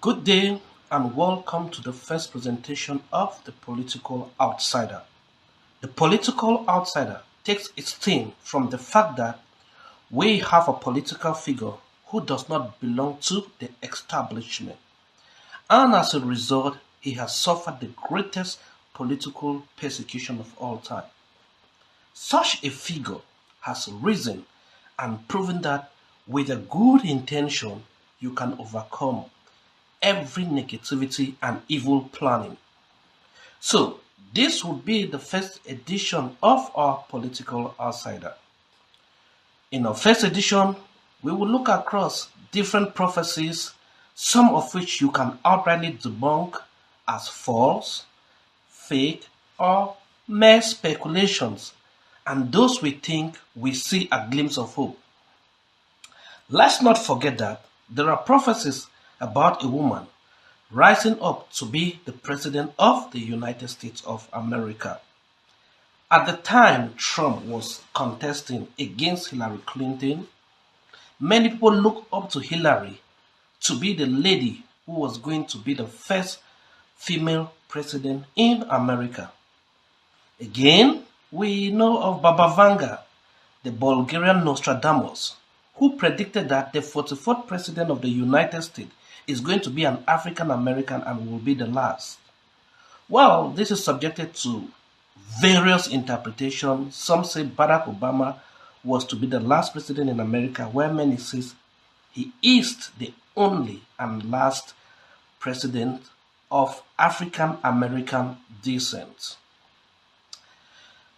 Good day and welcome to the first presentation of The Political Outsider. The Political Outsider takes its theme from the fact that we have a political figure who does not belong to the establishment, and as a result, he has suffered the greatest political persecution of all time. Such a figure has risen and proven that with a good intention, you can overcome every negativity and evil planning. So, this would be the first edition of our Political Outsider. In our first edition, we will look across different prophecies, some of which you can outrightly debunk as false, fake, or mere speculations, and those we think we see a glimpse of hope. Let's not forget that there are prophecies about a woman rising up to be the President of the United States of America. At the time Trump was contesting against Hillary Clinton, many people looked up to Hillary to be the lady who was going to be the first female president in America. Again, we know of Baba Vanga, the Bulgarian Nostradamus, who predicted that the 44th president of the United States is going to be an African American and will be the last. Well, this is subjected to various interpretations. Some say Barack Obama was to be the last president in America, where many say he is the only and last president of African American descent.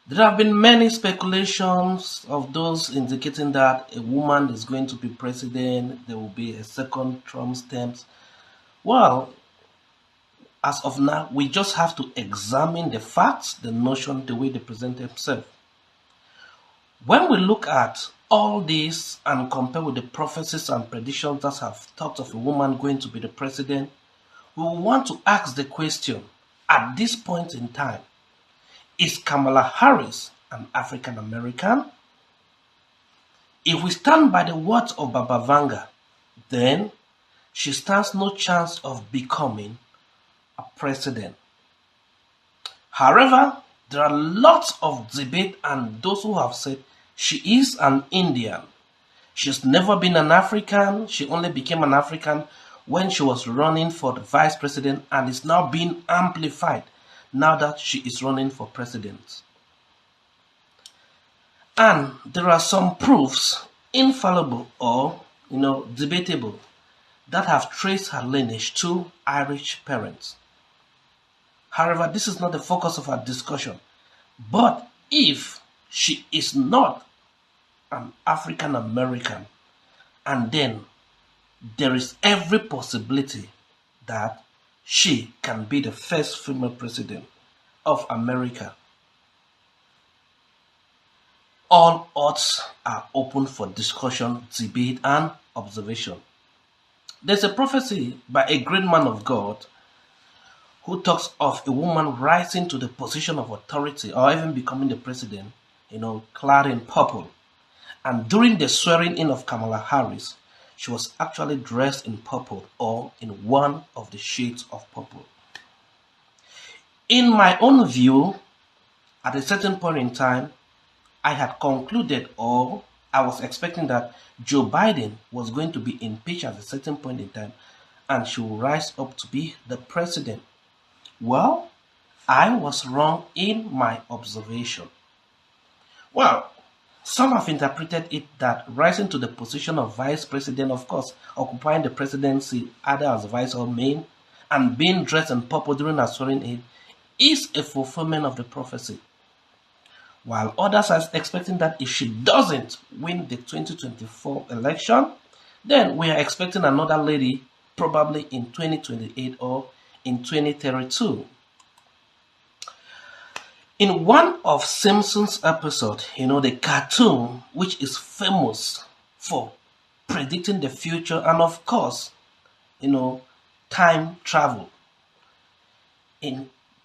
There have been many speculations of those indicating that a woman is going to be president, there will be a second Trump term. Well, as of now, we just have to examine the facts, the notion, the way they present themselves. When we look at all this and compare with the prophecies and predictions that have talked of a woman going to be the president, we will want to ask the question, at this point in time, is Kamala Harris an African American? If we stand by the words of Baba Vanga, then she stands no chance of becoming a president. However, there are lots of debate and those who have said she is an Indian. She's never been an African. She only became an African when she was running for the vice president and is now being amplified now that she is running for president. And there are some proofs, infallible or debatable, that have traced her lineage to Irish parents. However, this is not the focus of our discussion. But if she is not an African American, and then there is every possibility that she can be the first female president of America. All odds are open for discussion, debate, and observation. There's a prophecy by a great man of God who talks of a woman rising to the position of authority or even becoming the president, clad in purple. And during the swearing in of Kamala Harris, she was actually dressed in purple or in one of the shades of purple. In my own view, at a certain point in time, I had concluded or I was expecting that Joe Biden was going to be impeached at a certain point in time and she will rise up to be the president. Well, I was wrong in my observation. Well, some have interpreted it that rising to the position of vice president, of course, occupying the presidency either as vice or main, and being dressed in purple during her swearing in, is a fulfillment of the prophecy. While others are expecting that if she doesn't win the 2024 election, then we are expecting another lady probably in 2028 or in 2032. In one of Simpsons' episodes, the cartoon, which is famous for predicting the future and of course, time travel,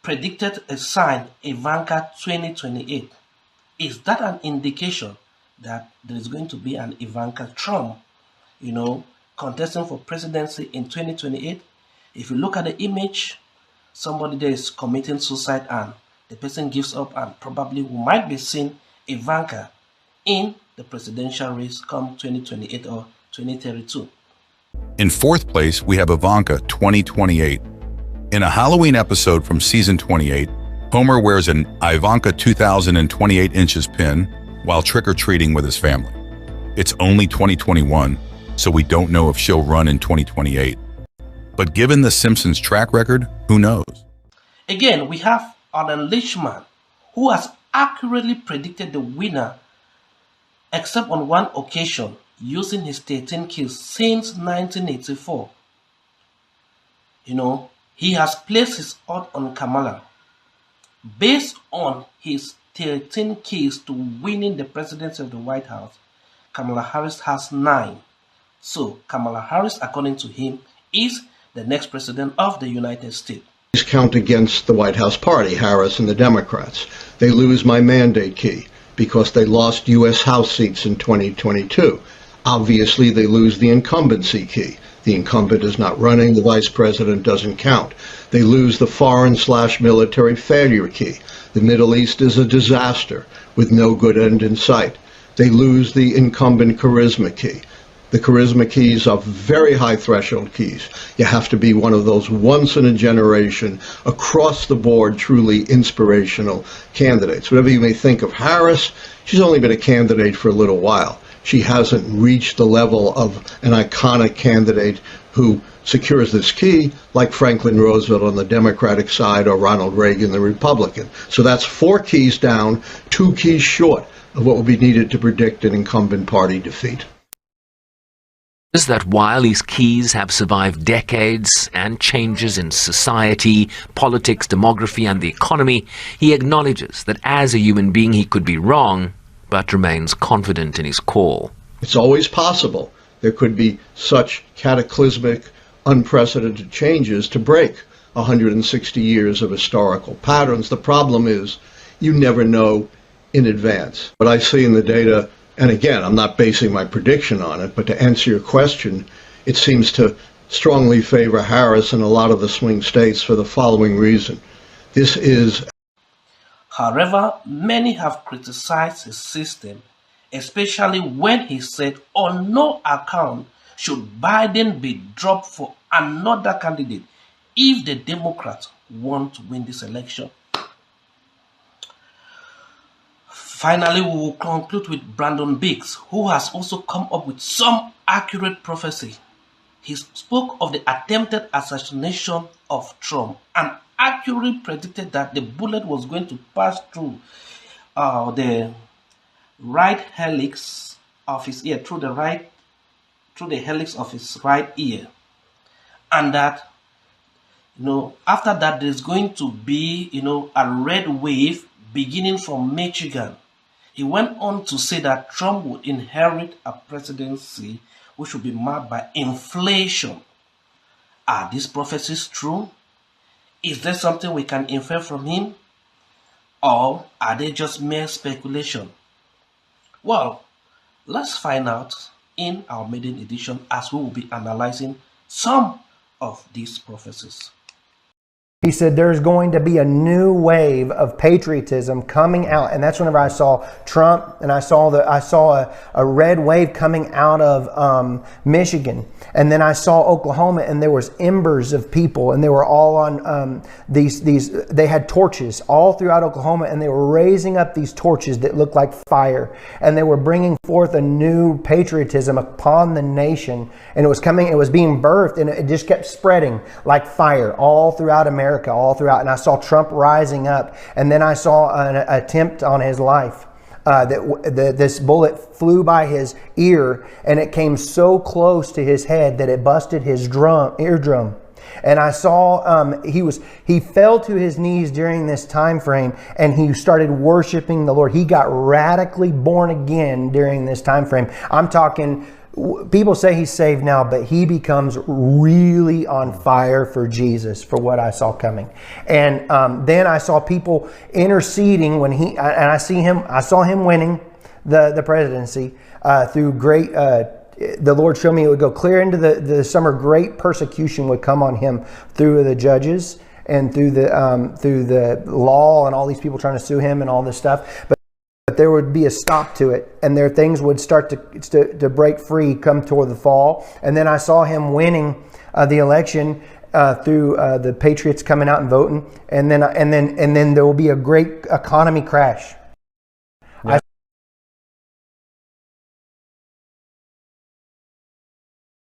predicted a sign, Ivanka 2028. Is that an indication that there is going to be an Ivanka Trump, contesting for presidency in 2028? If you look at the image, somebody there is committing suicide and the person gives up, and probably we might be seeing Ivanka in the presidential race come 2028 or 2032. In fourth place, we have Ivanka 2028. In a Halloween episode from season 28, Homer wears an Ivanka 2028 inches pin while trick-or-treating with his family. It's only 2021, so we don't know if she'll run in 2028. But given the Simpsons' track record, who knows? Again, we have Lichtman, who has accurately predicted the winner, except on one occasion, using his 13 keys since 1984. He has placed his odds on Kamala. Based on his 13 keys to winning the presidency of the White House, Kamala Harris has 9. So Kamala Harris, according to him, is the next president of the United States. Count against the White House party, Harris and the Democrats. They lose my mandate key because they lost U.S. House seats in 2022. Obviously, they lose the incumbency key. The incumbent is not running, the vice president doesn't count. They lose the foreign/military failure key. The Middle East is a disaster with no good end in sight. They lose the incumbent charisma key. The charisma keys are very high threshold keys. You have to be one of those once in a generation, across the board, truly inspirational candidates. Whatever you may think of Harris, she's only been a candidate for a little while. She hasn't reached the level of an iconic candidate who secures this key like Franklin Roosevelt on the Democratic side or Ronald Reagan, the Republican. So that's 4 keys down, 2 keys short of what would be needed to predict an incumbent party defeat. Is that while his keys have survived decades and changes in society, politics, demography, and the economy, he acknowledges that as a human being he could be wrong, but remains confident in his call. It's always possible there could be such cataclysmic, unprecedented changes to break 160 years of historical patterns. The problem is you never know in advance. What I see in the data, and again, I'm not basing my prediction on it, but to answer your question, it seems to strongly favor Harris in a lot of the swing states for the following reason. This is... However, many have criticized his system, especially when he said on no account should Biden be dropped for another candidate if the Democrats want to win this election. Finally, we will conclude with Brandon Biggs, who has also come up with some accurate prophecy. He spoke of the attempted assassination of Trump and accurately predicted that the bullet was going to pass through the right helix of his ear, through the helix of his right ear, and that after that there's going to be a red wave beginning from Michigan. He went on to say that Trump would inherit a presidency which would be marked by inflation. Are these prophecies true? Is there something we can infer from him? Or are they just mere speculation? Well, let's find out in our maiden edition as we will be analyzing some of these prophecies. He said there's going to be a new wave of patriotism coming out, and that's whenever I saw Trump, and I saw a red wave coming out of Michigan, and then I saw Oklahoma, and there was embers of people, and they were all on they had torches all throughout Oklahoma, and they were raising up these torches that looked like fire, and they were bringing forth a new patriotism upon the nation, and it was being birthed, and it just kept spreading like fire all throughout America. All throughout, and I saw Trump rising up, and then I saw an attempt on his life. This bullet flew by his ear, and it came so close to his head that it busted his eardrum. And I saw he fell to his knees during this time frame, and he started worshiping the Lord. He got radically born again during this time frame. I'm talking. People say he's saved now, but he becomes really on fire for Jesus, for what I saw coming. And then I saw people interceding I saw him winning the presidency through great the Lord showed me it would go clear into the summer. Great persecution would come on him through the judges and through the law and all these people trying to sue him and all this stuff. But there would be a stop to it, and there things would start to break free come toward the fall. And then I saw him winning the election through the patriots coming out and voting, and then there will be a great economy crash.